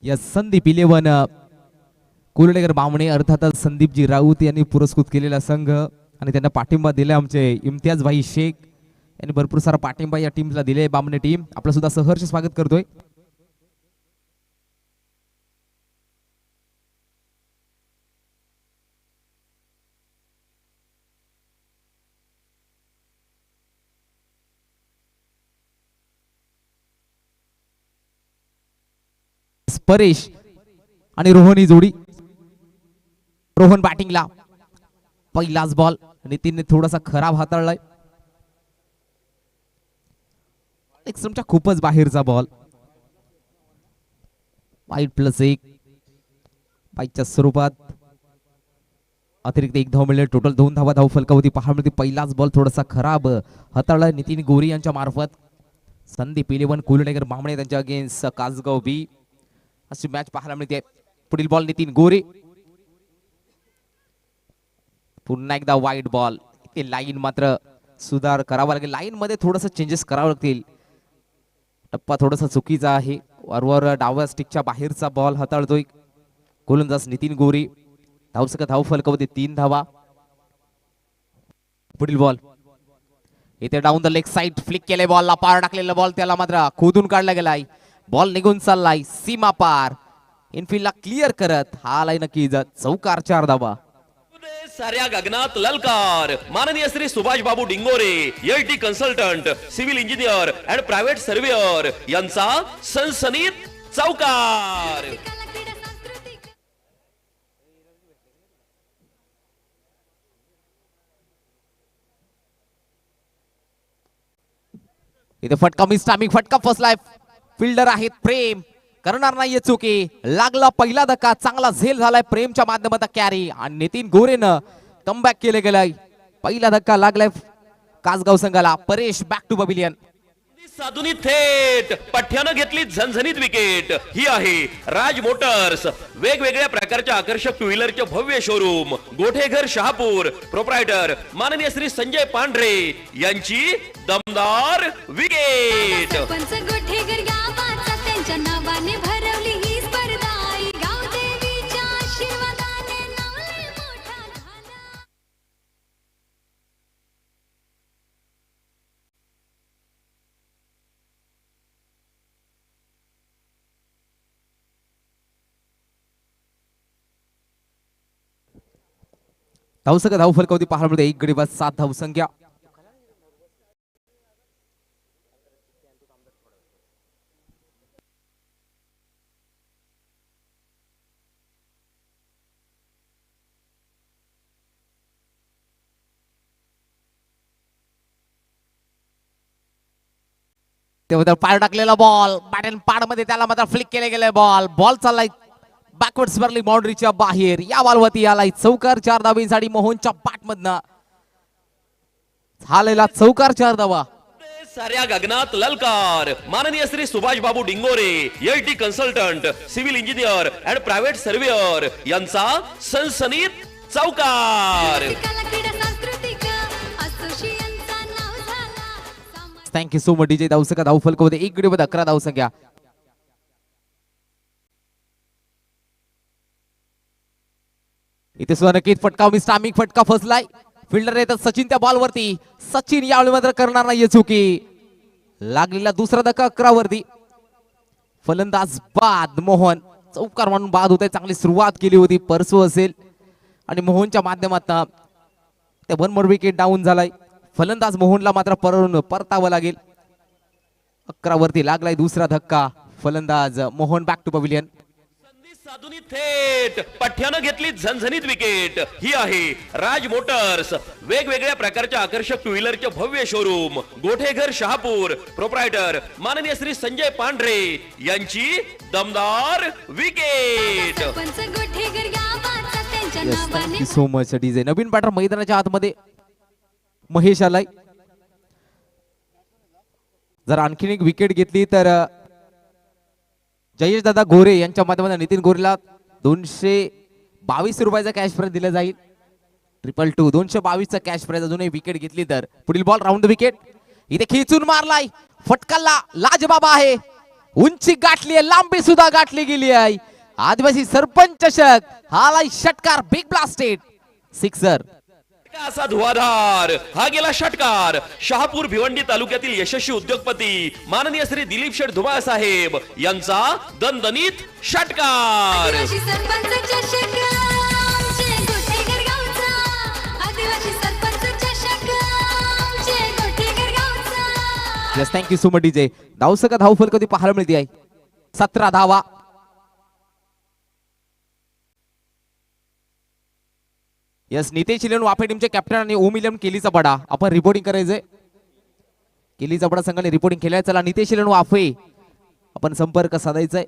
या संदीप 11 कुलडेकर बामणे अर्थातच संदीपजी राऊत यांनी पुरस्कृत केलेला संघ आणि त्यांना पाठिंबा दिला आमचे इम्तियाज भाई शेख यांनी भरपूर सारा पाठिंबा या टीमला दिले. बामणे टीम आपलं सुद्धा सहर्ष स्वागत करतोय. परेश आणि रोहन ही जोडी. रोहन बॅटिंगला पहिलाच बॉल नितीनने थोडासा खराब हाताळलाय. एक समजा खूपच बाहेरचा बॉल. वाईट +1 बाईच्या स्वरूपात अतिरिक्त 1 धाव मिळेल. टोटल 2 धावा धाव फलकावती पाहायला मिळते. पहिलाच बॉल थोडासा खराब हाताळलाय नितीन गोरी यांच्या मार्फत. संदीप 11 कुलडेकर बामणे त्यांच्या अगेन्स्ट कासगाव बी अशी मॅच पाहायला मिळते. पुढील बॉल नितीन गोरे. पुन्हा एकदा वाईट बॉल. ते लाईन मात्र सुधार करावा लागेल. लाईन मध्ये थोडस चेंजेस करावे लागतील. टप्पा थोडासा चुकीचा आहे. वरवर डाव्या स्टिकच्या बाहेरचा बॉल हाताळतोय गोलंदाज नितीन गोरे. धावसक धाव फलकावते 3 धावा. पुढील बॉल इथे down the leg side flick केले. बॉलला पार टाकलेला बॉल त्याला मात्र खोदून काढला गेलाय. बॉल निघून चाललाय सीमा पार. इनफिल्डला क्लिअर करत हा आलाय नक्कीच चौकार. 4 धावा. साऱ्या गगनात ललकार. माननीय Shri Subhash Babu Dingore LT consultant civil engineer and private surveyor यांचा सनसनीत चौकार. इथे फटका मिस टायमिंग. फटका फसलाय. फिल्डर आहेत प्रेम करणार नाहीये चुकी. लागला पहिला धक्का. चांगला झेल झालाय प्रेमच्या माध्यमातून कॅरी आणि नितीन गोरेनं कमबॅक केले गेलाय. पहिला धक्का लागलाय कासगाव संघाला. Paresh back to pavilion. साधुनी थेट पठ्यानं घेतली झणझणीत विकेट. ही आहे राज मोटर्स. वेगवेगळ्या प्रकारच्या आकर्षक टू व्हीलरचे भव्य शोरूम. गोठेघर शहापूर. प्रोप्रायटर माननीय श्री संजय पांढरे यांची दमदार विकेट. त्यांच्या नावाने भरवली ही स्पर्धा. गावदेवीच्या आशीर्वादाने नावले मोठा झाला. धावसक धाव फलकावती पाहायला मिळते. 1 गडी बाद 7 धावसंख्या. तेव्हा पाय टाकलेला बॉल बॅट पाड मध्ये त्याला मात्र फ्लिक केले गेले. बॉल चाललाय बॅकवर्ड स्पर्ली बाउंड्रीच्या बाहेर. या बॉलवरती आलाय चौकार. 4 धावांसाठी मोहनच्या बॅट मधनं झालेला चौकार. 4 धावा. साऱ्या गगनात ललकार. माननीय Shri Subhash Babu Dingore LT consultant civil engineer and private surveyor यांचा सनसनीत चौकार. Thank you so much DJ. धावसक धाव फलकावते 1 गडी बाद 11 धावसंख्या. इथे सुद्धा नक्कीच फटका मिस टायमिंग. फटका फसलाय. फिल्डर येतात सचिन त्या बॉल वरती. सचिन यावेळी मात्र करणार नाहीये चुकी. लागलेला दुसरा धक्का 11 वरती. फलंदाज बाद मोहन. चौकार म्हणून बाद होते. चांगली सुरुवात केली होती. परसू असेल आणि मोहनच्या माध्यमातून त्या 1 मोर विकेट डाऊन झालाय. फलंदाज मोहनला मात्र परतावं लागेल. 11 वरती लागलाय दुसरा धक्का. फलंदाज मोहन बॅक टू पॅव्हिलियन. साधुनी थेट पठ्यानं घेतली झणझणीत विकेट. ही आहे राज मोटर्स. वेगवेगळ्या प्रकारच्या आकर्षक टू व्हीलरचे भव्य शोरूम. गोठेघर शहापूर. प्रोप्रायटर माननीय श्री संजय पांढरे यांची दमदार wicket. Thank you so much DJ. नवीन बॅटर मैदानाच्या आतमध्ये महेश आलाय. जर आणखीन एक विकेट घेतली तर जयेश दादा गोरे यांच्या माध्यमातून नितीन गोरेला 222 रुपयाचा कॅश प्राइज दिला जाईल. 222 222 कॅश प्राइज. अजूनही विकेट घेतली तर पुढील बॉल राऊंड विकेट. इथे खिचून मारलाय. फटकाला लाजबाब आहे. उंची गाठली आहे, लांबी सुद्धा गाठली गेली आहे. आदिवासी सरपंच चषक हालाय षटकार, बिग ब्लास्टेड सिक्सर. असा धुवाधार हा गेला षटकार. शहापूर भिवंडी तालुक्यातील यशस्वी उद्योगपती माननीय श्री दिलीप शेठ धुमाळ साहेब यांचा दणदणीत षटकार. आदिवासी सरपंच चषक आमचे गोठेकर गावचा. आदिवासी सरपंच चषक आमचे गोठेकर गावचा. Yes, thank you so much DJ. धावसका धावफल कधी पाहायला मिळते आहे. 17 धावा. यस, नितेश इलेवन वाफे टीमचे कॅप्टन आणि ओम इलेवन केलीचा बडा. आपण रिपोर्टिंग करायचंय. केलीचा बडा संघाने रिपोर्टिंग केलंय. चला नितेश इलेवन वाफे आपण संपर्क साधायचाय.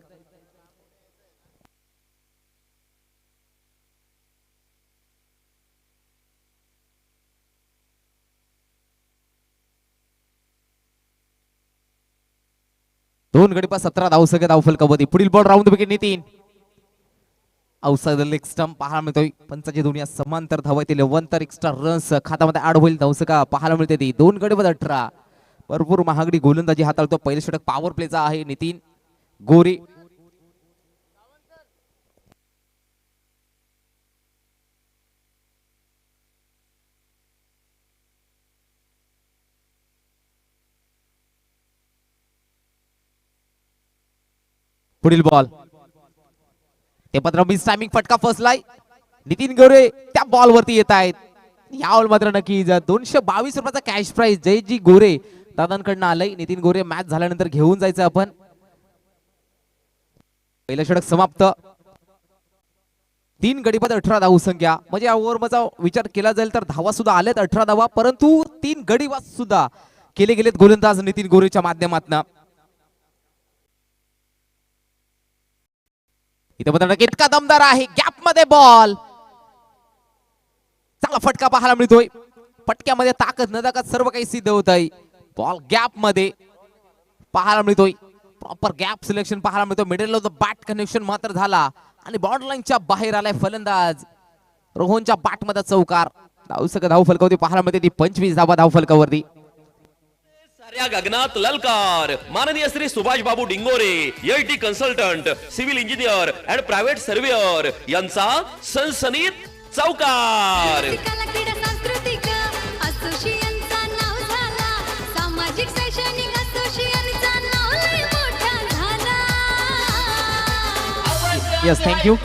दोन गडी पास 17 धावसके धावफल कबड्डी. पुढील ball round wicket Nitin. Outside leg stump पाहायला मिळतोय. पंचाची दोन्ही समांतर धावातील 1 तर एक्स्ट्रा रन्स खात्यामध्ये ऍड होईल. धावसका पाहायला मिळते ती. दोन गडी बाद 18. भरपूर महागडी गोलंदाजी हाताळतो. पहिले षटक पॉवर प्लेचा आहे नितीन गोरे. पुढील बॉल ते 15 मिस टायमिंग फटका फसलाय. नितीन गोरे त्या बॉल वरती येत आहेत. यावर मात्र नक्की 222 रुपयाचा कॅश प्राइज जयजी गोरे दादांकडनं आलंय. नितीन गोरे मॅच झाल्यानंतर घेऊन जायचं आपण. पहिलं षटक समाप्त. 3 गडी बाद 18 धाव संख्या. म्हणजे या ओव्हर चा विचार केला जाईल तर धावा सुद्धा आल्यात 18 धावा, परंतु 3 गडी बाद सुद्धा केले गेलेत गोलंदाज नितीन गोरेच्या माध्यमातून. इथे मात्र इतका दमदार आहे. गॅप मध्ये बॉल. चांगला फटका पाहायला मिळतोय. फटक्यामध्ये ताकद न ताकद सर्व काही सिद्ध होत आहे. बॉल गॅप मध्ये पाहायला मिळतोय. प्रॉपर गॅप सिलेक्शन पाहायला मिळतोय. Middle of the bat connection मात्र झाला आणि बॉर्डर लाईनच्या बाहेर आलाय फलंदाज. रोहनच्या बॅट मध्ये चौकार. धाव फलकावरती पाहायला मिळते ती 25 धावा धाव फलकावरती. साऱ्या गगनात ललकार. माननीय Shri Subhash Babu Dingore LT consultant civil engineer and private surveyor यांचा सनसनीत चौकार. कला क्रीडा सांस्कृतिक असोसिएशनचा नाव झाला. सामाजिक शैक्षणिक असोसिएशनचा नाव लय मोठा झाला. Yes, thank you.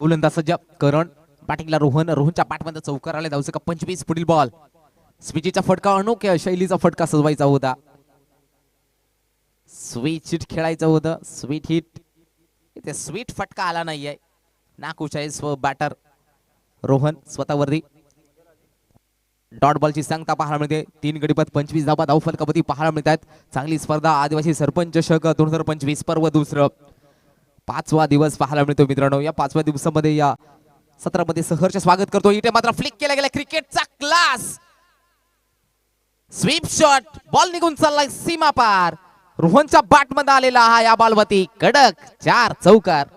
गोलंदाज सज्ज करण. बॅटिंगला रोहनच्या बॅटमध्ये चौकार आले. धावसका 25. पुढील बॉल स्विचीचा फटका. अनोख्या शैलीचा फटका सजवायचा होता. स्वीट हिट खेळायचं होतं. Sweet hit. इथे स्वीट फटका आला नाहीये. नाखुश आहे स्व बॅटर रोहन स्वतःवरती. डॉट बॉलची सांगता पाहायला मिळते. 3 गडी बाद 25 धावा धाव फलकावरती पाहायला मिळतात. चांगली स्पर्धा. आदिवासी सरपंच चषक 2025 पर्व दुसरं 5वा दिवस पाहायला मिळतो मित्रांनो. या 5व्या दिवसामध्ये या सत्रामध्ये सहर्ष स्वागत करतो. इथे मात्र फ्लिक केला गेला क्रिकेटचा क्लास. Sweep shot. बॉल निघून चाललाय सीमा पार. रोहनच्या बॅट मध्ये आलेला हा या बॉलवरती कडक 4 चौकार.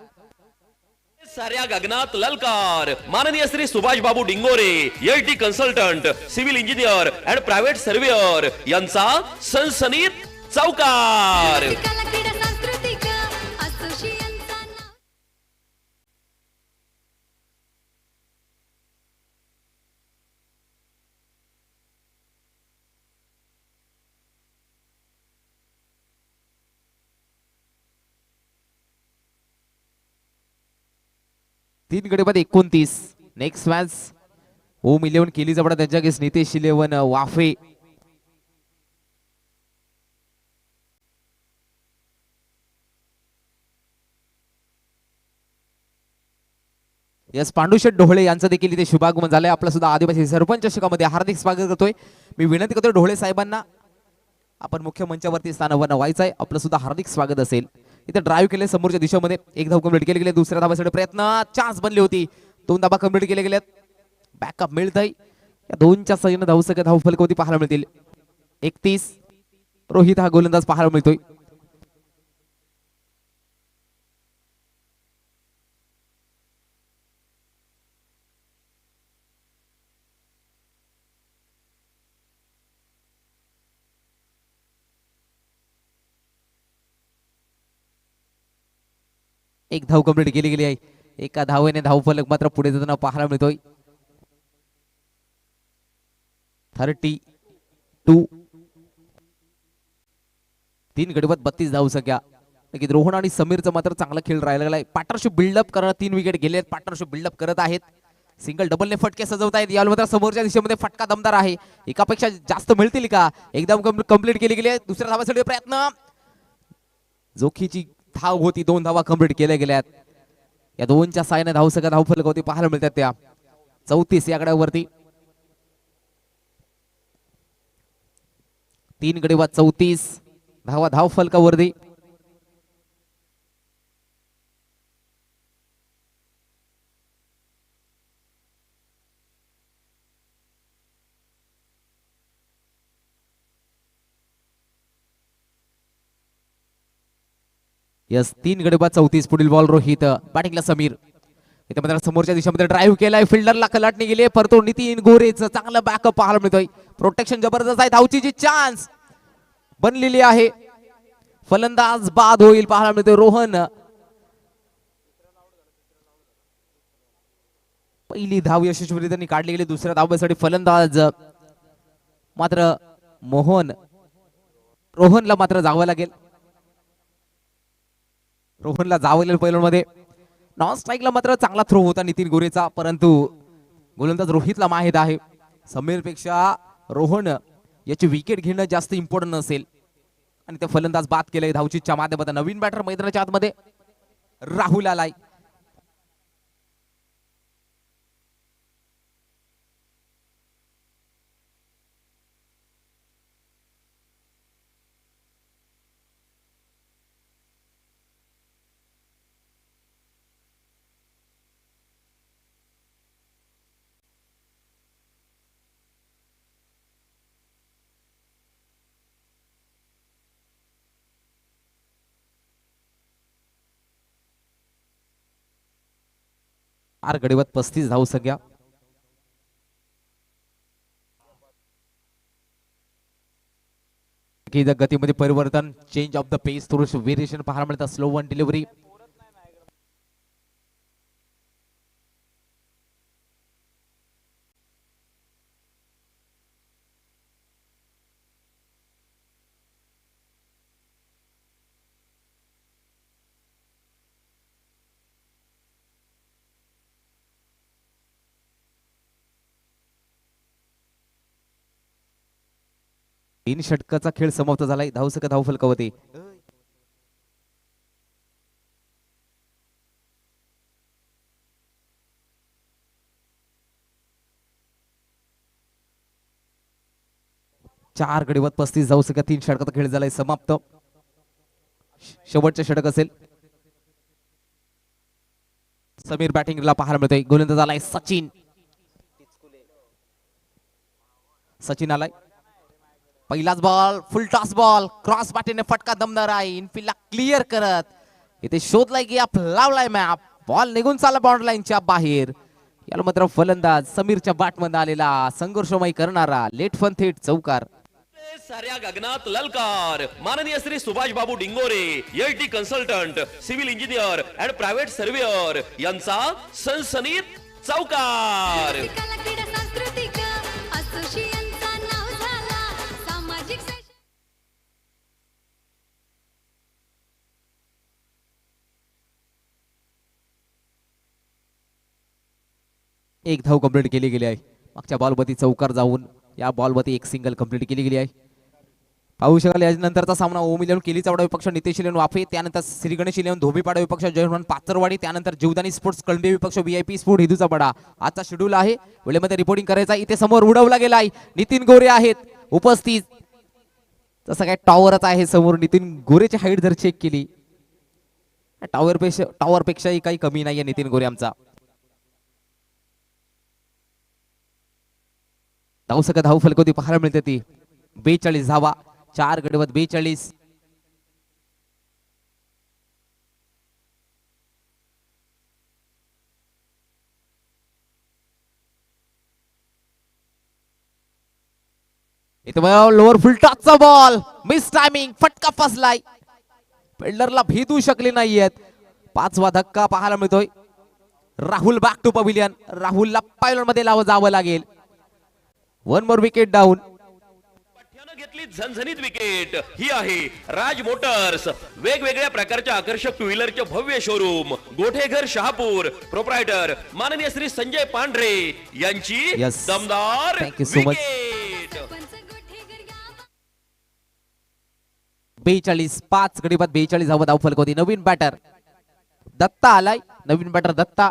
साऱ्या गगनात ललकार. माननीय Shri Subhash Babu Dingore LT consultant civil engineer and private surveyor यांचा सनसनीत चौकार. कला क्रीडा सांस्कृतिक असोसिएशनचा नाव. 3 गडी बाद 29. नेक्स्ट मॅच ओम इलेव्हन केली जबडा त्यांच्या अगेन्स्ट नितेश इलेव्हन वाफे. यस, पांडुशेठ ढोळे यांचं देखील इथे शुभागमन झालंय. आपलं सुद्धा आदिवासी सरपंच चषकामध्ये हार्दिक स्वागत करतोय. मी विनंती करतोय ढोळे साहेबांना, आपण मुख्य मंचावरती स्थानावर व्हायचं आहे. आपलं सुद्धा हार्दिक स्वागत असेल. इथे ड्राईव्ह केले समोरच्या दिशेमध्ये, एक धाव कंप्लीट केले गेले. दुसऱ्या धावासाठी प्रयत्न, चान्स बनली होती, 2 धावा कंप्लीट केले गेल्यात. बॅकअप मिळत आहे. या दोनच्या सहाय्याने धावसंख्या धाव फलकवती पाहायला मिळतील. 31 रोहित हा गोलंदाज पाहायला मिळतोय. एक धाव कंप्लीट केली गेली आहे. एका धावेने धावफलक मात्र पुढे जाताना पाहायला मिळतोय. 32. 3 गडी बाद 32 धावसंख्या. नक्कीच रोहन आणि समीरचं मात्र चांगला खेळ राहिलेला आहे. पार्टनरशिप बिल्डअप करत 3 विकेट गेले आहेत. पार्टनरशिप बिल्डअप करत आहेत. सिंगल डबलने फटके सजवत आहेत. यावेळी मात्र समोरच्या दिशेमध्ये फटका दमदार आहे. एकापेक्षा जास्त मिळतील का? एकदम कंप्लीट केली गेली. दुसऱ्या धावासाठी प्रयत्न, जोखीची धाव होती. 2 धावा कंप्लीट केल्या गेल्यात. या दोनच्या साहाय्याने धावसंख्या धावफलक होती पाहायला मिळतात त्या 34 या आकड्यावरती. 3 गडी बाद 34 धावा धावफलकावरती. यस, 3 गडी बाद 34. पुढील बॉल रोहित, बॅटिंगला समीर. इथे मात्र समोरच्या दिशेमध्ये ड्राईव्ह केलाय. फिल्डरला कलाटणी गेली. परतो नितीन गोरेचं चांगलं बॅकअप पाहायला मिळतोय. प्रोटेक्शन जबरदस्त आहे. धावची जी चान्स बनलेली आहे, फलंदाज बाद होईल पाहायला मिळतोय. रोहन, पहिली धाव यशस्वीरित्या काढली गेली. दुसऱ्या धावेसाठी फलंदाज मात्र रोहनला मात्र जावं लागेल. रोहनला जावं पैलवानमध्ये. नॉन स्ट्राईकला मात्र चांगला थ्रो होता नितीन गोरेचा, परंतु गोलंदाज रोहितला माहित आहे समीरपेक्षा रोहन याची विकेट घेणं जास्त इम्पॉर्टंट नसेल, आणि ते फलंदाज बाद केलंय धावचीच्या माध्यमातून. नवीन बॅटर मैदानाच्या आतमध्ये राहुल आलाय. आर गडी बाद 35 धावसंख्या. गतीमध्ये परिवर्तन, चेंज ऑफ द पेस, थोडंसं व्हेरिएशन पाहायला मिळतं. Slow one delivery. तीन षटकाचा खेळ समाप्त झालाय. धावसंख्या धावफलकावरती. चार गडी बाद 35 धावसंख्या. 3 षटकाचा खेळ झालाय समाप्त. शेवटचे षटक असेल. समीर बॅटिंगला पाहायला मिळतोय. गोलंदाज आलाय सचिन आलाय. पहिलाच ball, full toss ball, cross बाटीने फटका दमदार आहे. इनफिल्डला क्लिअर करत इथे शोधलाय की आप लावलाय मॅप. बॉल निघून चालला बाउंड्री लाईनच्या बाहेर. याला मात्र फलंदाज समीरच्या बॅटमध्ये आलेला संघर्षमय करणारा लेट फन थेट चौकार. साऱ्या गगनात ललकार. माननीय Shri Subhash Babu Dingore, LT consultant, civil engineer and private surveyor यांचा सनसनीत चौकार. कला क्रीडा सांस्कृतिक असोसिएशनचा नाव झाला. सामाजिक सैनिक एक धाव कंप्लीट केली गेली आहे. मागच्या बॉलवरती चौकार जाऊन या बॉलवरती एक सिंगल कंप्लीट केली गेली आहे. पाहू शकाल यानंतरचा सामना ओम इलेव्हन केली चावडा विपक्ष नितेश इलेव्हन वाफे, त्यानंतर श्री गणेश इलेव्हन धोबीपाडा विपक्ष जयहनुमान पाचरवाडी, त्यानंतर जीवदानी स्पोर्ट्स कळंबे विपक्ष VIP स्पोर्ट हिदूचा पडा. आजचा शेड्यूल आहे, वेळेमध्ये रिपोर्टिंग करायचा. इथे समोर उडवला गेलाय, नितीन गोरे आहेत उपस्थित. तसं काय टॉवरच आहे समोर, नितीन गोरेची हाईट जर चेक केली टॉवर पेक्षाही काही कमी नाहीये नितीन गोरे आमचा. धाव फलकोती पाहायला मिळते ती 42 धावा, 4 गडवत 42. इथे लोअर फुल टॉसचा बॉल मिस टायमिंग, फटका फसलाय, फिल्डरला भेदू शकले नाहीयेत. 5वा धक्का पाहायला मिळतोय. राहुल बॅक टू पविलियन, राहुलला पायलॉन मध्ये जावं लागेल. 1 मोर विकेट डाऊन. पठ्यानं घेतली झणझणीत विकेट. ही आहे राज मोटर्स, वेगवेगळ्या प्रकारच्या आकर्षक टू व्हीलरचे भव्य शोरूम, गोठेघर शहापूर. प्रोप्रायटर माननीय श्री संजय पांढरे यांची Yes. दमदार Thank you so much. Wicket. Sarpanch Gothekar गाव 42, 5 गडीबाद 42 धाव फलकोती. नवीन बॅटर दत्ता आलाय, नवीन बॅटर दत्ता.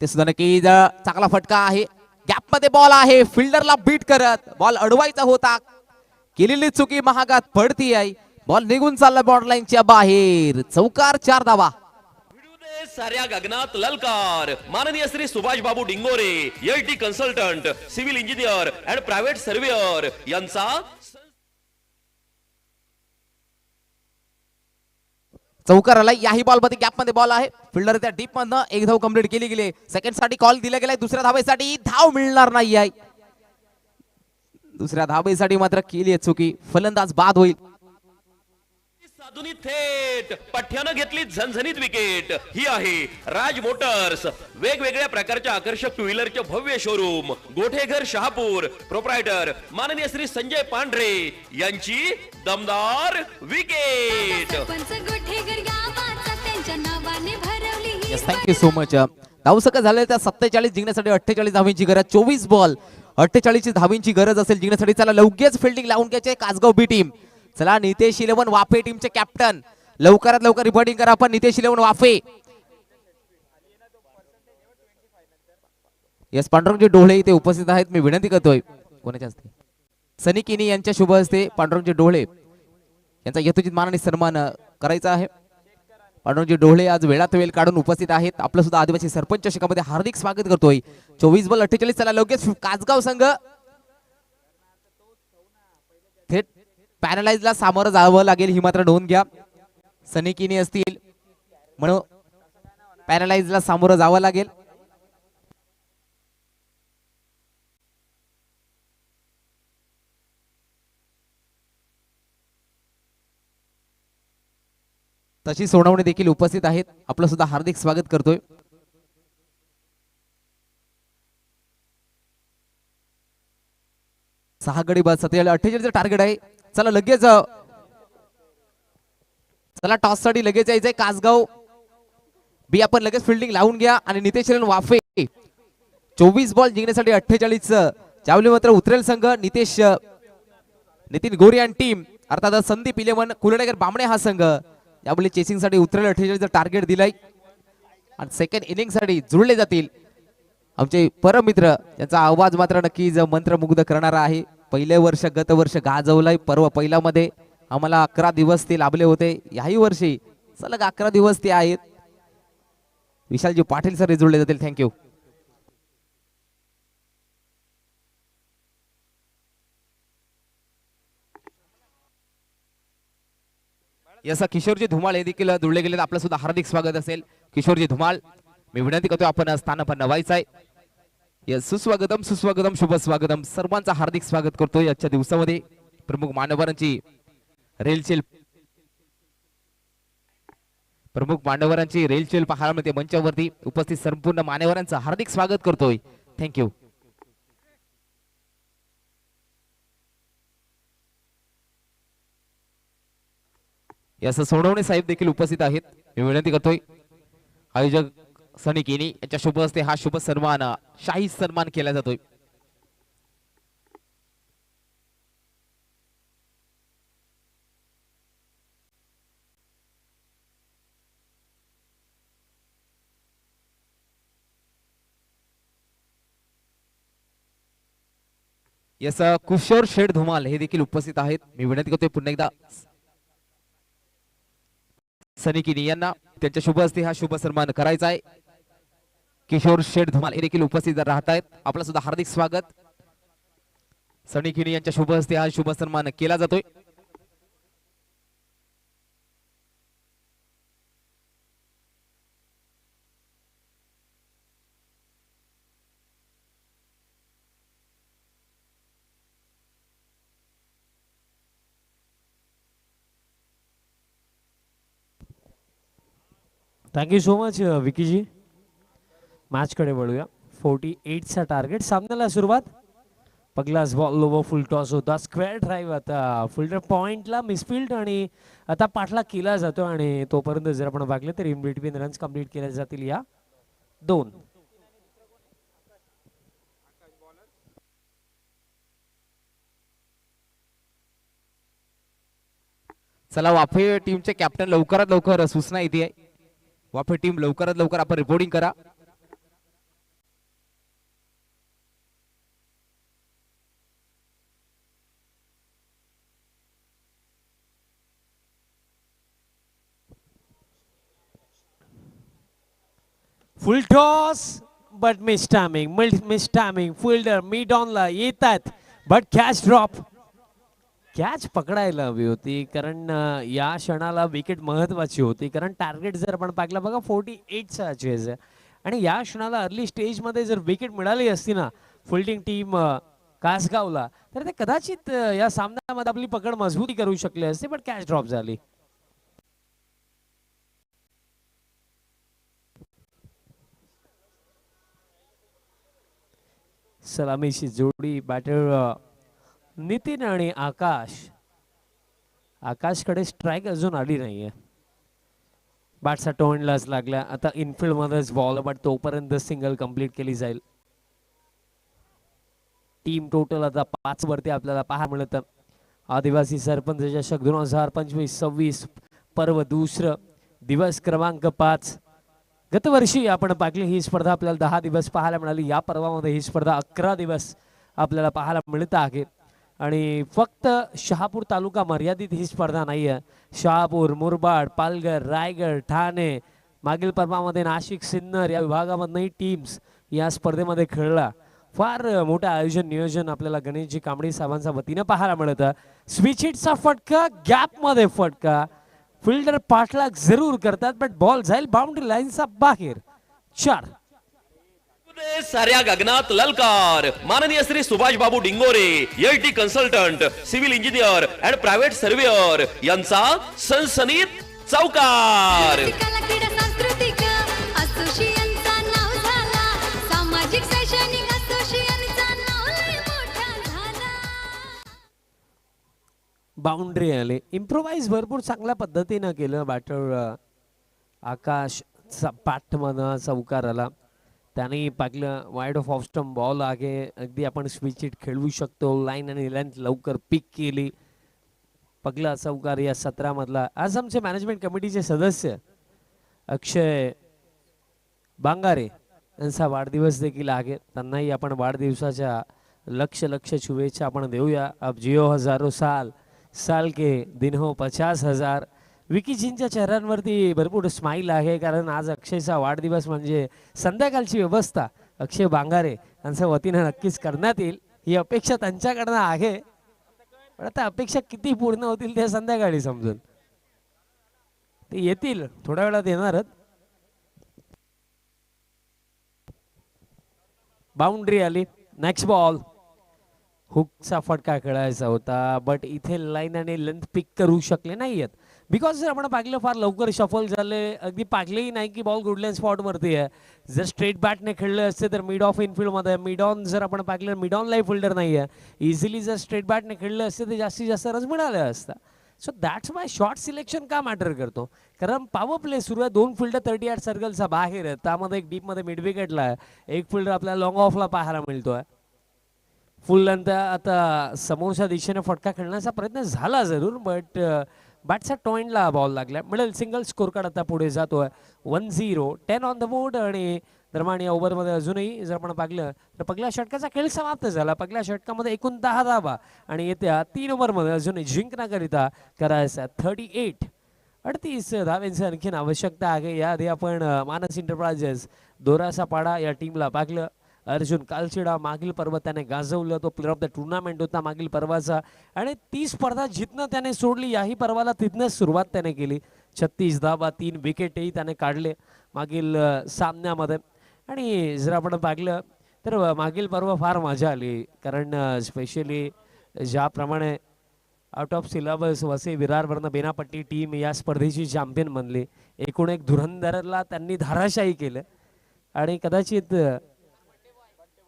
ते सुद्धा नक्की चांगला फटका आहे. गॅप मध्ये बॉल आहे, फिल्डरला बीट करत बॉल अडवायचा होता, केलेली चुकी महागात पडती आहे. बॉल निघून चालला बॉर्डरलाईनच्या बाहेर. चौकार 4 धावा. भिडू दे साऱ्या गगनात ललकार. माननीय Shri Subhash Babu Dingore LT consultant, civil engineer and private surveyor यांचा चौकार आलाय. याही बॉल मध्ये गॅप मध्ये बॉल आहे, फिल्डर त्या डीप मधनं एक धाव कंप्लीट केली गेली. सेकंड साठी कॉल दिला गेलाय, दुसऱ्या धावेसाठी धाव मिळणार नाही आहे. दुसऱ्या धावेसाठी मात्र केली आहे चुकी, फलंदाज बाद होईल. साधुनी थेट पठ्यानं घेतली झणझणीत विकेट. ही आहे राज मोटर्स, वेगवेगळ्या प्रकारच्या आकर्षक टू व्हीलरचे भव्य शोरूम, गोठेघर शहापूर. प्रोप्रायटर माननीय श्री संजय पांढरे यांची दमदार विकेट. सरपंच गोठेकर गावाचा त्यांच्या नावाने भरवली ही थँक्यू सो मच. धावसका झाले त्या 47 जिंकण्यासाठी 48 धावांची गरज. 24 बॉल 48 धावांची गरज असेल जिंकण्यासाठी. चला लगेच फिल्डिंग लावून घ्यायचे कासगाव बी टीम. चला नितेश इलेव्हन वाफे टीमचे कॅप्टन लवकरात लवकर रिपोर्टिंग करा. आपण नितेश इलेव्हन वाफे. यस, पांडुरंगजी डोळे इथे उपस्थित आहेत. मी विनंती करतोय कोणाच्या हस्ते, सनी किनी यांच्या शुभ हस्ते पांडुरंगजी डोळे यांचा यथोचित मानाने सन्मान करायचा आहे. पांडुरंगजी डोळे आज वेळात वेळ काढून उपस्थित आहेत. आपलं सुद्धा आदिवासी सरपंच शिकामध्ये हार्दिक स्वागत करतोय. 24 बॉल 48. चला लगेच कासगाव संघ थेट पॅनलाइजला सामोरं जावं लागेल, ही मात्र नोंद घ्या. सनी किनी असतील म्हणून पॅनलाइजला सामोरं जावं लागेल. तशी सोडवणे देखील उपस्थित आहेत. आपलं सुद्धा हार्दिक स्वागत करतोय. सहा गडी बाद 47 टार्गेट आहे. चला लगेच चला टॉस साठी लगेच यायचंय. कासगाव बी आपण लगेच फिल्डिंग लावून घ्या. आणि नितेश वाफे 24 बॉल जिंकण्यासाठी 48 चावली मात्र उतरेल संघ. नितीन गोरे आणि टीम अर्थात संदीप इलेव्हन कुलडेकर बामणे हा संघ यावेळी चेसिंग साठी उतरेल. 48 टार्गेट दिलाय आणि सेकंड इनिंग साठी जुळले जातील आमचे परम मित्र. त्यांचा आवाज मात्र नक्कीच मंत्रमुग्ध करणारा आहे. पहिले वर्ष गत वर्ष गाजवलाय. पर्व पहिला मध्ये आम्हाला 11 दिवस ते लाभले होते. याही वर्षी सलग 11 दिवस ते आहेत. विशालजी पाटील सर जुळले जातील. थँक्यू. याचा किशोरजी धुमाळ हे देखील जुळले गेले. आपलं सुद्धा हार्दिक स्वागत असेल किशोरजी धुमाळ. मी विनंती करतोय आपण स्थान पण नवायचं आहे. सुस्वागतम सुस्वागतम शुभ स्वागतम. सर्वांचा हार्दिक स्वागत करतोय आजच्या दिवसामध्ये. प्रमुख मान्यवरांची रेलचेल पाहायला मिळते मंचावरती. उपस्थित संपूर्ण मान्यवरांचं हार्दिक स्वागत करतोय. थँक्यू. यास सोडवणे साहेब देखील उपस्थित आहेत. मी विनंती करतोय आयोजक सनी केनी यांच्या शुभ हस्ते हा शुभ सन्मान शाही सन्मान केला जातोय. यस किशोर शेठ धुमाल हे देखील उपस्थित आहेत. मी विनंती करतोय पुन्हा एकदा सनी किनी यांना त्यांच्या शुभ हस्ते हा शुभ सन्मान करायचा आहे. किशोर शेठ धुमाल हे देखील उपस्थित राहत आहेत. आपलं सुद्धा हार्दिक स्वागत. सनी किनी यांच्या शुभ हस्ते हा शुभ सन्मान केला जातोय. थँक्यू सो मच विकीजी. मॅचकडे वळूया. 48चा टार्गेट. सामन्याला सुरुवात. पगलास बॉल लोवर फुल टॉस होता. स्क्वेअर ड्राईव्ह आता फिल्डर पॉइंटला मिसफिल्ड आणि आता पाठला केला जातो आणि तोपर्यंत जर आपण बघले तर इन बिटवीन रन्स कंप्लीट केले जातील या 2. चला वाफे टीमचे कॅप्टन लवकरात लवकर सूचना येते. वाफे टीम लवकरात लवकर आपण रिपोर्टिंग करा. Full toss but miss timing fielder mid ऑनला येतात बट कॅच ड्रॉप. कॅच पकडायला हवी होती कारण या क्षणाला विकेट महत्वाची होती कारण टार्गेट जर आपण पाहिलं बघा 48चा चेज आहे आणि या क्षणाला अर्ली स्टेजमध्ये जर विकेट मिळाली असती ना फिल्डिंग टीम कासगावला तर ते कदाचित या सामन्यामध्ये आपली पकड मजबूती करू शकले असते पण कॅच ड्रॉप झाली. सलामीची जोडी बॅटर नितीन आणि आकाशकडे स्ट्राईक अजून आली नाहीये. बॅटचा टोनलाच लागला. आता इनफिल्ड मध्येच बॉल बट तोपर्यंत सिंगल कंप्लीट केली जाईल. टीम टोटल आता 5 वरती आपल्याला पाहायला मिळतं. आदिवासी सरपंच चषक 2025-26 पर्व दुसरं दिवस क्रमांक 5. गतवर्षी आपण पाहिली ही स्पर्धा आपल्याला 10 दिवस पाहायला मिळाली. या पर्वामध्ये ही स्पर्धा 11 दिवस आपल्याला पाहायला मिळत आहे आणि फक्त शहापूर तालुका मर्यादित ही स्पर्धा नाही आहे. शहापूर, मुरबाड, पालघर, रायगड, ठाणे, मागील पर्वामध्ये नाशिक, सिन्नर या विभागामधनही टीम्स या स्पर्धेमध्ये खेळला. फार मोठं आयोजन नियोजन आपल्याला गणेशजी कांबळे साहेबांच्या वतीनं पाहायला मिळतं. स्विच हिटचा फटका, गॅपमध्ये फटका. फिल्डर पाठलाग जरूर करतात बट बॉल जाईल बाउंड्री लाईनचा बाहेर. 4. साऱ्या गगनात ललकार. माननीय Shri Subhash Babu Dingore LT consultant civil engineer and private surveyor यांचा सनसनीत चौकार. कला क्रीडा सांस्कृतिक असोसिएशनचा नाव झाला. सामाजिक शैक्षणिक असोसिएशनचा नाव लय मोठा झाला. बाउंड्री आले. इम्प्रोवाइज भरपूर चांगल्या पद्धतीनं केलं. बॅटर आकाश पाठमधनं चौकार आला. त्याने पाहिलं wide of off stump ball आहे. अगदी आपण स्विच हिट खेळवू शकतो. लाईन आणि लेंथ लवकर पिक केली. पगला चौकार या 17 मधला. आज आमचे मॅनेजमेंट कमिटीचे सदस्य अक्षय बांगारे यांचा वाढदिवस देखील आहे. त्यांनाही आपण वाढदिवसाच्या लक्ष शुभेच्छा आपण देऊया. अब जिओ हजारो साल के दिन हो 50,000. विकीजींच्या चेहऱ्यांवरती भरपूर स्माईल आहे कारण आज अक्षयचा वाढदिवस म्हणजे संध्याकाळची व्यवस्था अक्षय बांगारे यांच्या वतीने नक्कीच करण्यात येईल ही अपेक्षा त्यांच्याकडनं आहे. पण आता अपेक्षा किती पूर्ण होतील ते संध्याकाळी समजून. ते येतील थोड्या वेळात येणारच. बाउंड्री आली. Next ball. हुकचा फटका खेळायचा होता बट इथे लाईन आणि लेंथ पिक करू शकले नाहीयेत बिकॉज जर आपण पाहिलं फार लवकर शफल झाले. अगदी पाकलेही नाही की बॉल गुडलँड स्पॉट वरती आहे. जर स्ट्रेट बॅटने खेळले असते तर मिड ऑफ इनफिल्ड मध्ये मिड ऑन जर आपण पाहिलं मिड ऑन लाईफ फिल्डर नाही आहे. इझिली जर स्ट्रेट बॅटने खेळले असते तर जास्तीत जास्त रन मिळाले असता. So that's why short selection का मॅटर करतो कारण पॉवर प्ले सुरू आहे. 2 फिल्डर 38 सर्कलचा बाहेर आहे. त्यामध्ये एक डीप मध्ये मिड विकेटला आहे. एक फिल्डर आपल्याला लॉंग ऑफला पाहायला मिळतोय. फुल लेंथ आता समोरच्या दिशेने फटका खेळण्याचा प्रयत्न झाला जरूर बट बॅटचा टॉइंटला बॉल लागला. मिडल सिंगल स्कोर कार्ड आता पुढे जातोय. 1-0 10 ऑन द बोर्ड आणि दरम्यान या ओव्हरमध्ये अजूनही जर आपण पाहिलं तर पहिल्या षटकाचा खेळ समाप्त झाला. पहिल्या षटकामध्ये एकूण 10 धावा आणि येत्या 3 ओव्हरमध्ये अजूनही जिंकण्याकरिता करायचा 38 धावांची आणखीन आवश्यकता आहे. याआधी आपण मानस इंटरप्राइजेस दोरासा पाडा या टीमला पाहिलं. अर्जुन कालचिडा मागील पर्व त्याने गाजवलं. तो प्लेअर ऑफ द टुर्नामेंट होता मागील पर्वाचा आणि ती स्पर्धा जिथनं त्याने सोडली याही पर्वाला तिथनं सुरुवात त्याने केली. 36 धावा 3 विकेटही त्याने काढले मागील सामन्यामध्ये. आणि जर आपण पाहिलं तर मागील पर्व फार मजा आली, कारण स्पेशली ज्याप्रमाणे आउट ऑफ सिलेबस वसई विरारवरनं बेनापट्टी टीम या स्पर्धेची चॅम्पियन बनली. एकूण एक धुरंधरला त्यांनी धाराशाही केलं आणि कदाचित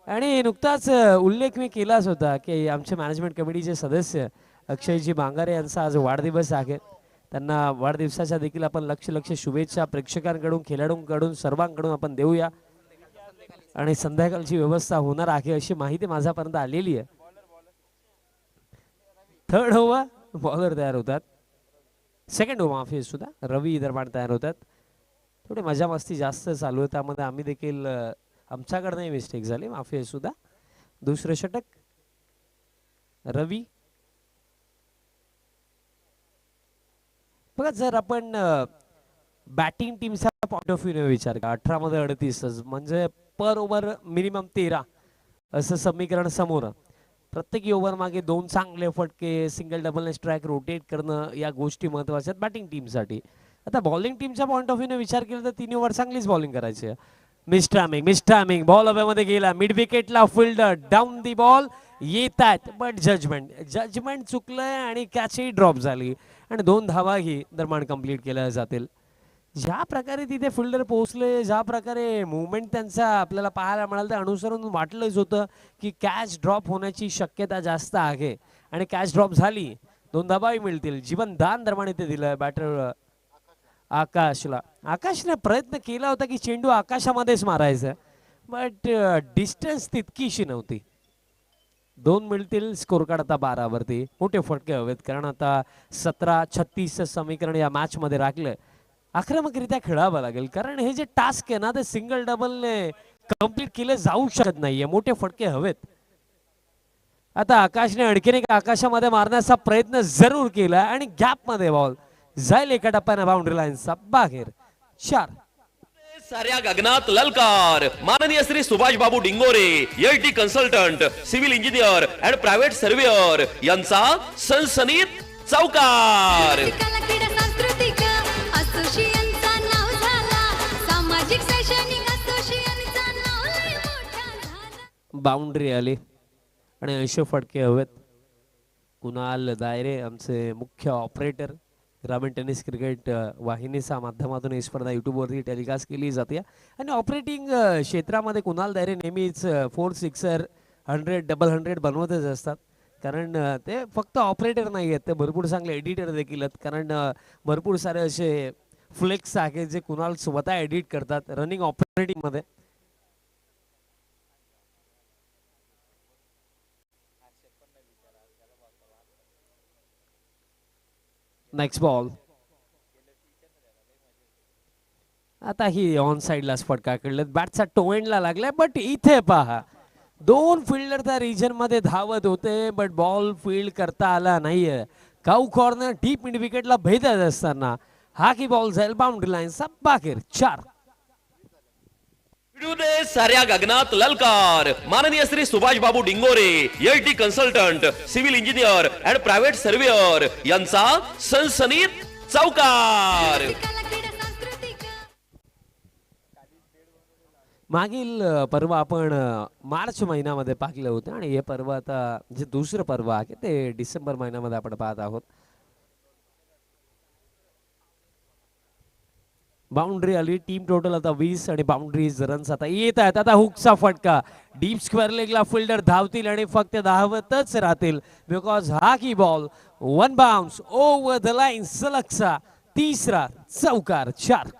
आणि नुकताच उल्लेख मी केलाच होता की आमचे मॅनेजमेंट कमिटीचे सदस्य अक्षयजी बांगारे यांचा आज वाढदिवस आहे. त्यांना वाढदिवसाच्या देखील आपण लक्ष शुभेच्छा प्रेक्षकांकडून खेळाडूंकडून सर्वांकडून आपण देऊया आणि संध्याकाळची व्यवस्था होणार आहे अशी माहिती माझ्यापर्यंत आलेली आहे. थर्ड ओव्हर बॉलर तयार होतात. सेकंड ओव्हर माफी सुद्धा रवी दरम्यान तयार होतात. थोडी मजा मस्ती जास्त चालू आहे त्यामध्ये आम्ही देखील आमच्याकडनंही मिस्टेक झाली, माफी सुद्धा. दुसरं षटक रवी. बघा जर आपण बॅटिंग टीमचा पॉइंट ऑफ व्ह्यू विचार करा 18 मध्ये 38 म्हणजे पर ओव्हर मिनिमम 13 असं समीकरण समोर. प्रत्येक ओव्हर मागे 2 चांगले फटके सिंगल डबल स्ट्राईक रोटेट करणं या गोष्टी महत्वाच्या आहेत बॅटिंग टीमसाठी. आता बॉलिंग टीमच्या पॉइंट ऑफ व्ह्यूने विचार केला तर 3 ओव्हर चांगलीच बॉलिंग करायची आहे. मिस्टामिंग बॉल हवेमध्ये गेला मिड विकेटला फिल्डर डाऊन दी बॉल येत आहेत बट जजमेंट चुकलंय आणि कॅचही ड्रॉप झाली आणि 2 धावाही दरम्यान कंप्लीट केल्या जातील. ज्या प्रकारे तिथे फिल्डर पोहोचले, ज्या प्रकारे मुवमेंट त्यांचा आपल्याला पाहायला मिळालं ते अनुसरून वाटलंच होतं की कॅच ड्रॉप होण्याची शक्यता जास्त आहे आणि कॅच ड्रॉप झाली 2 धावाही मिळतील. जीवनदान दरम्यान इथे दिलंय बॅटर आकाशला. आकाशने प्रयत्न केला होता की चेंडू आकाशामध्येच मारायचा बट डिस्टन्स तितकीशी नव्हती. 2 मिळतील. स्कोर कार्ड आता 12 वरती. मोठे फटके हवेत कारण आता 17-36 समीकरण या मॅच मध्ये राखलंय. आक्रमकरित्या खेळावं लागेल कारण हे जे टास्क आहे ना ते सिंगल डबलने कंप्लीट केले जाऊ शकत नाहीये. मोठे फटके हवेत. आता आकाशने आणखीन एक आकाशामध्ये मारण्याचा प्रयत्न जरूर केला आणि गॅप मध्ये बॉल जाईल एका टप्प्याने बाउंड्री लाईनचा बाहेर. 4 साऱ्या गगनात ललकार. माननीय Shri Subhash Babu Dingore LT consultant civil engineer and private surveyor यांचा सनसनीत चौकार. कला क्रीडा सांस्कृतिक असोसिएशनचा नाव झाला. सामाजिक शैक्षणिक असोसिएशनचा नाव लय मोठा झाला. बाउंड्री आली आणि 80 फटके हवेत. कुणाल दायरे आमचे मुख्य ऑपरेटर. ग्रामीण टेनिस क्रिकेट वाहिनीच्या माध्यमातून ही स्पर्धा युट्यूबवरती टेलिकास्ट केली जाते आणि ऑपरेटिंग क्षेत्रामध्ये कुणाल दायरे नेहमीच 4 सिक्सर 100 डबल 100 बनवतच असतात कारण ते फक्त ऑपरेटर नाही आहेत, ते भरपूर चांगले एडिटर देखील आहेत कारण भरपूर सारे असे फ्लेक्स आहेत जे कुणाल स्वतः एडिट करतात रनिंग ऑपरेटिंग मध्ये. Next ball. आता ही ऑन साइडलाच फटका खेळलेत. बॅटचा टोएंडला लागलाय बट इथे पहा 2 फिल्डर त्या रिजन मध्ये धावत होते बट बॉल फील्ड करता आला नाहीये. काऊ कॉर्नर डीप मिड विकेटला भेदत असताना हा की बॉल जाईल बाउंड्री लाईनचा बाहेर. 4 साऱ्या गगनात ललकार. माननीय Shri Subhash Babu Dingore LT consultant civil engineer and private surveyor यांचा सनसनीत चौकार. कला क्रीडा सांस्कृतिक मागील पर्व आपण मार्च महिन्यामध्ये पाहिलं होतं आणि हे पर्व आता जे दुसरं पर्व आहे ते डिसेंबर महिन्यामध्ये आपण पाहत आहोत. बाउंड्री आली. टीम टोटल आता 20 आणि बाउंड्रीज रन्स आता येत आहेत. आता हुकचा फटका डीप स्क्वेअर लेगला फिल्डर धावतील आणि फक्त धावतच राहतील बिकॉज हा की ball 1 bounce over the line. सलगचा 3रा चौकार. 4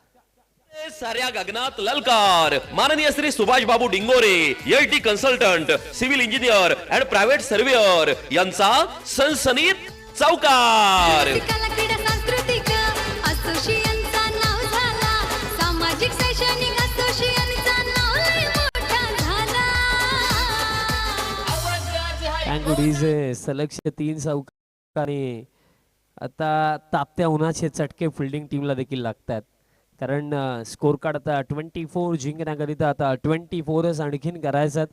साऱ्या गगनात ललकार. माननीय Shri Subhash Babu Dingore LT consultant civil engineer and private surveyor यांचा सनसनीत चौकार. कला क्रीडा सांस्कृतिक असोसिएशनचा नाव झाला. सामाजिक शैक्षणिक असोसिएशनचा नाव गुडीज सलग 3 चौकाने आता तापत्या उन्हाचे चटके फिल्डिंग टीमला देखील लागतात, कारण स्कोर कार्ड आता 24 जिंकण्याकरिता आता 24च आणखीन करायचं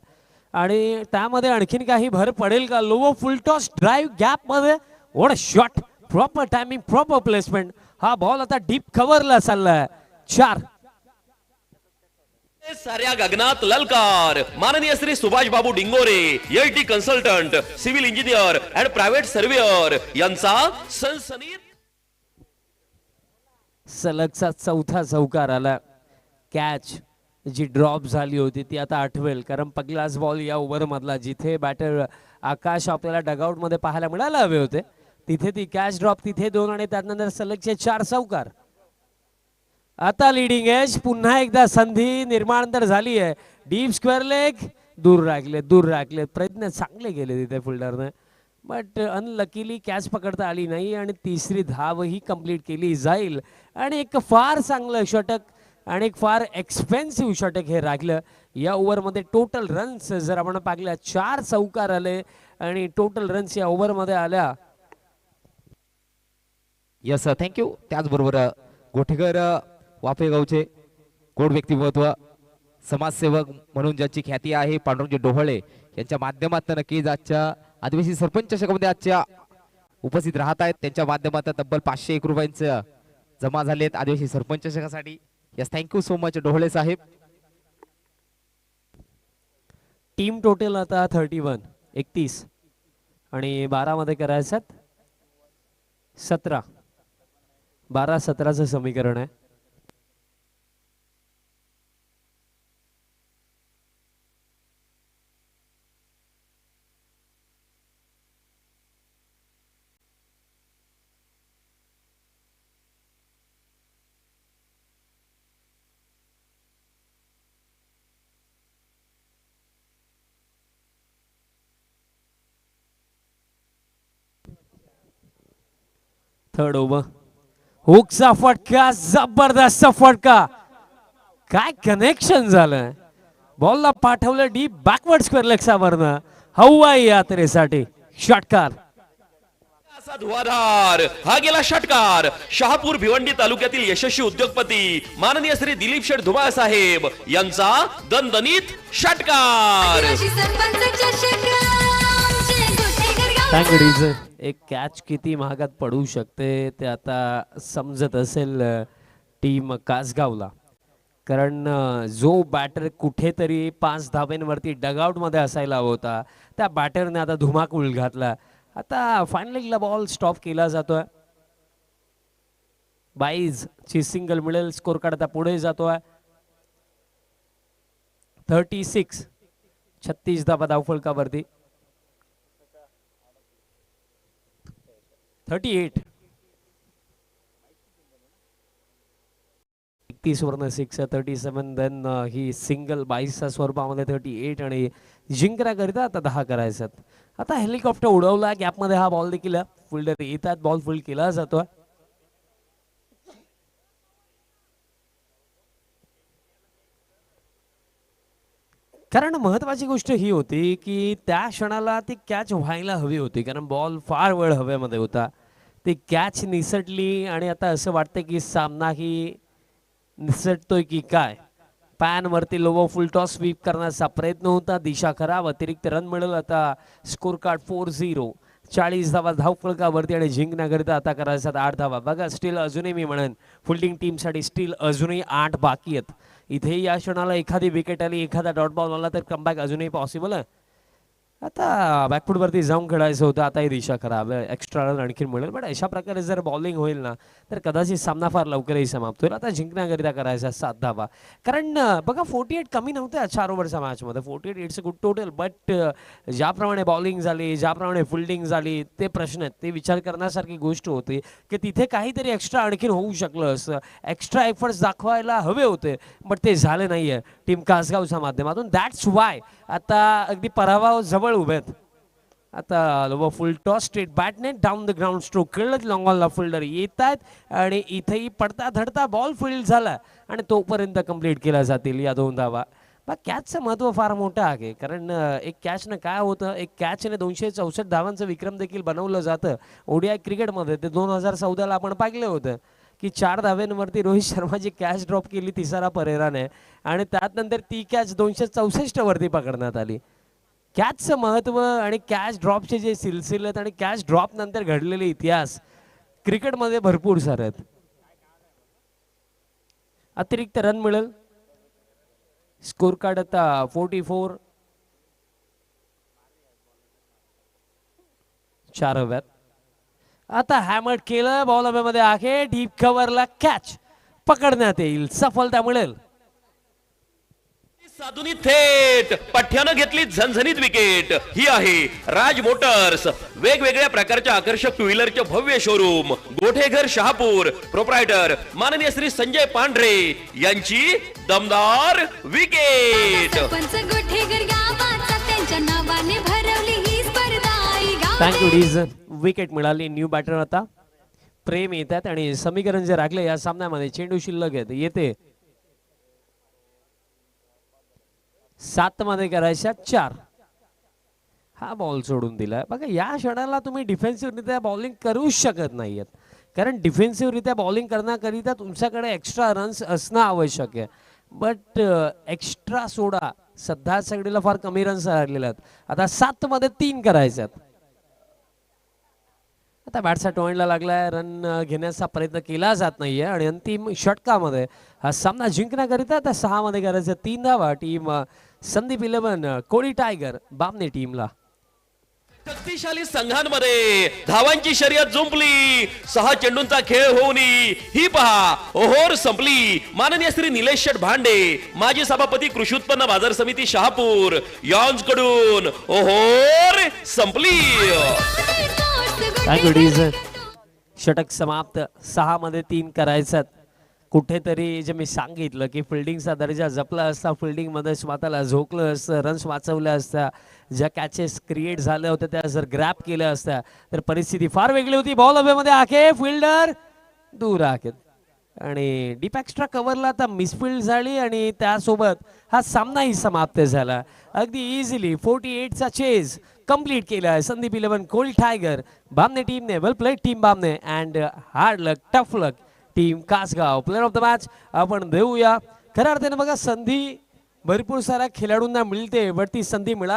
आणि त्यामध्ये आणखीन काही भर पडेल का? Low full toss drive gap मध्ये what a shot, proper timing, proper placement. हा बॉल आता डीप कव्हरला चाललाय. 4 साऱ्या गगनात ललकार. माननीय Shri Subhash Babu Dingore, LT consultant, civil engineer and private surveyor यांचा सनसनीत सलगचा चौथा चौकार आला. कॅच जी ड्रॉप झाली होती ती आता आठवेल, कारण पहिलाच बॉल या ओव्हर मधला जिथे बॅटर आकाश आपल्याला डगआउट मध्ये पाहायला मिळायला हवे होते तिथे ती कॅच ड्रॉप, तिथे 2 आणि त्यानंतर सलगचे 4 चौकार. आता लिडिंग एज, पुन्हा एकदा संधी निर्माण तर झाली आहे. डीप स्क्वेअर लेग, दूर राखले, प्रयत्न चांगले केले तिथे फिल्डरने, बट अनलकीली कॅच पकडता आली नाही आणि तिसरी धावही कंप्लीट केली जाईल. आणि एक फार चांगलं षटक आणि एक फार एक्सपेन्सिव्ह षटक हे राखलं. या ओव्हरमध्ये टोटल रन्स जर आपण पाहिल्या 4 चौकार आले आणि टोटल रन्स या ओव्हरमध्ये आल्या. Yes thank you. त्याचबरोबर गोठेकर वाफेगावचे गोड व्यक्तिमत्व, समाजसेवक म्हणून ज्याची ख्याती आहे, पांडुरंग डोहळे यांच्या माध्यमातून नक्कीच आजच्या आदिवासी सरपंच चषकामध्ये आजच्या उपस्थित राहत आहेत. त्यांच्या माध्यमातून तब्बल 501 रुपयांचे जमा झालेत आदिवासी सरपंच चषकासाठी. Yes thank you so much Dohale साहेब. टीम टोटल आता 31 आणि 12 मध्ये करायचं 17. 12-17चं समीकरण आहे. थर्ड ओव्हर, हुकचा फटका, जबरदस्त फटका, काय कनेक्शन झालं. बॉलला पाठवलं डीप बॅकवर्ड स्क्वेअर लेगचा वरनं हवाई यात्रेसाठी. षटकार असा धुवाधार, हा गेला षटकार. शहापूर भिवंडी तालुक्यातील यशस्वी उद्योगपती माननीय श्री दिलीप शेठ धुमाळ साहेब यांचा दणदणीत षटकार. आदिवासी सरपंच चषक आमचे गोठेकर गावचा. थँक्यू. एक कॅच किती महागात पडू शकते ते आता समजत असेल टीम कासगावला, कारण जो बॅटर कुठेतरी 5 धाब्यांवरती डगआउट मध्ये असायला हवा होता त्या बॅटरने आता धुमाकूळ घातला. आता फायनलीला बॉल स्टॉप केला जातोय. 22 ची सिंगल मिळेल. स्कोर कार्ड आता पुढे जातोय. 36 धाबा धावफलकावरती. 38 31 वरनं 6 37 देन ही सिंगल 22च्या स्वरूपामध्ये 38 आणि जिंकण्याकरिता आता 10 करायचं. आता हेलिकॉप्टर उडवला गॅपमध्ये हा बॉल देखील फिल्डर येतात. बॉल फुल केला जातोय. कारण महत्वाची गोष्ट ही होती की त्या क्षणाला ती कॅच व्हायला हवी होती, कारण बॉल फार वेळ हवेमध्ये होता. ती कॅच निसटली आणि आता असं वाटतं की सामना ही निसटतोय की काय. पॅन वरती लो फुल टॉस स्वीप करण्याचा प्रयत्न होता. दिशा खराब, अतिरिक्त रन मिळेल. आता स्कोर कार्ड 4-0. 40 धावा धावफलकावरती आणि जिंकण्याकरिता आता करायचा 8 धावा. बघा स्टील अजूनही मी म्हणेन फिल्डिंग टीमसाठी स्टील अजूनही 8 बाकी आहेत. इथे या क्षणाला एखादी विकेट आली, एखादा डॉट बॉल आला तर कमबॅक अजूनही पॉसिबल आहे. आता बॅकफूटवरती जाऊन खेळायचं होतं. आता ही दिशा खराब आहे. एक्स्ट्रा रन आणखी मिळेल, पण अशा प्रकारे जर बॉलिंग होईल ना तर कदाचित सामना फार लवकरही समाप्त होईल. आता जिंकण्याकरिता करायचा 7 धावा, कारण बघा 48 कमी नव्हत्या 4 ओव्हरच्या मॅचमध्ये. 48 it's a good total, but ज्याप्रमाणे बॉलिंग झाली, ज्याप्रमाणे फिल्डिंग झाली ते प्रश्न आहेत. ते विचार करण्यासारखी गोष्ट होती की तिथे काहीतरी एक्स्ट्रा आणखीन होऊ शकलं असं. एक्स्ट्रा एफर्ट्स दाखवायला हवे होते, बट ते झाले नाहीये टीम कासगावच्या माध्यमातून. दॅट्स वाय आता अगदी पराभव जवळ उभे आहेत. आता फुल टॉस स्ट्रेट बॅटने डाऊन द ग्राउंड स्ट्रोक खेळत लॉंग ऑनला फिल्डर येत आहेत आणि इथेही पडता धडता बॉल फील्ड झाला आणि तोपर्यंत कंप्लीट केला जातील या 2 धावा. कॅचचं महत्व फार मोठं आहे कारण एक कॅचनं काय होतं, एक कॅचने 264 धावांचं विक्रम देखील बनवलं जातं ओडीआय क्रिकेटमध्ये. ते 2014ला आपण पाहिलं होतं की 4 धाव्यांवरती रोहित शर्माची कॅच ड्रॉप केली तिसारा परेराने आणि त्यानंतर ती कॅच 264 वरती पकडण्यात आली. कॅचचं महत्व आणि कॅच ड्रॉपचे जे सिलसिलेत आणि कॅच ड्रॉप नंतर घडलेले इतिहास क्रिकेटमध्ये भरपूर सारे आहेत. अतिरिक्त रन मिळेल. स्कोर कार्ड आता 44. 4 हव्यात. आता हॅमर केलं, बॉल हवेमध्ये आहे, डीप कव्हरला कॅच पकडण्यात येईल, सफलता मिळेल. साधुनी थेट पठ्यानं घेतली झणझणीत विकेट. ही आहे राज मोटर्स, वेगवेगळ्या प्रकारच्या आकर्षक टू व्हीलरचे भव्य शोरूम, गोठेघर शहापूर. प्रोप्रायटर माननीय श्री संजय पांढरे यांची दमदार विकेट. सरपंच गोठेकर गावाचा त्यांच्या नावाने भरवली ही स्पर्धा आई थँक्यू गावाने. डीज. विकेट मिळाली. न्यू बॅटर आता प्रेम येतात आणि समीकरण जे राखले या सामन्यामध्ये चेंडू शिल्लक येते 7 मध्ये करायच्या 4. हा बॉल सोडून दिलाय. बघा या क्षणाला तुम्ही डिफेन्सिव्हरित्या बॉलिंग करूच शकत नाहीयेत कारण डिफेन्सिव्हरित्या बॉलिंग करण्याकरिता तुमच्याकडे एक्स्ट्रा रन्स असणं आवश्यक आहे. बट एक्स्ट्रा सोडा सध्या सगळीला फार कमी रन्स राहिलेले आहेत. आता 7 मध्ये 3 करायचे आहेत. आता बॅटचा टोळला लागलाय. रन घेण्याचा प्रयत्न केला जात नाहीये आणि अंतिम षटकामध्ये हा सामना जिंकण्याकरिता आता 6 मध्ये करायचं 3 धावा. टीम संदीप 11 कोळी टायगर बामणे टीमला. शक्तिशाली संघांमध्ये धावांची शर्यत जुंपली. 6 चेंडूंचा खेळ होऊन ही पहा ओहोर संपली. माननीय श्री निलेश शेठ भांडे, माजी सभापती कृषी उत्पन्न बाजार समिती शहापूर कडून ओहोर संपली. थँक्यू डीज. षटक समाप्त. 6 मध्ये 3 करायचं. कुठेतरी जे मी सांगितलं की फिल्डिंगचा दर्जा जपला असता, फिल्डिंग मध्ये स्वतःला झोकलं असतं, रन्स वाचवल्या असत्या, ज्या कॅचेस क्रिएट झाल्या होत्या त्या जर ग्रॅप केल्या असत्या तर परिस्थिती फार वेगळी होती. बॉल हवेमध्ये आहे, फिल्डर दूर आहेत आणि डीप एक्स्ट्रा कव्हरला आता मिसफिल्ड झाली आणि त्यासोबत हा सामनाही समाप्त झाला. अगदी इझिली 48चा चेज कंप्लीट केला आहे संदीप 11 कोळी टायगर बामणे टीमने. Well played team Bamne and hard luck tough luck team Kasgaon. Player of the match आपण देऊया. खऱ्या अर्थाने बघा संधी भरपूर साऱ्या खेळाडूंना मिळते बट ती संधी मिळाली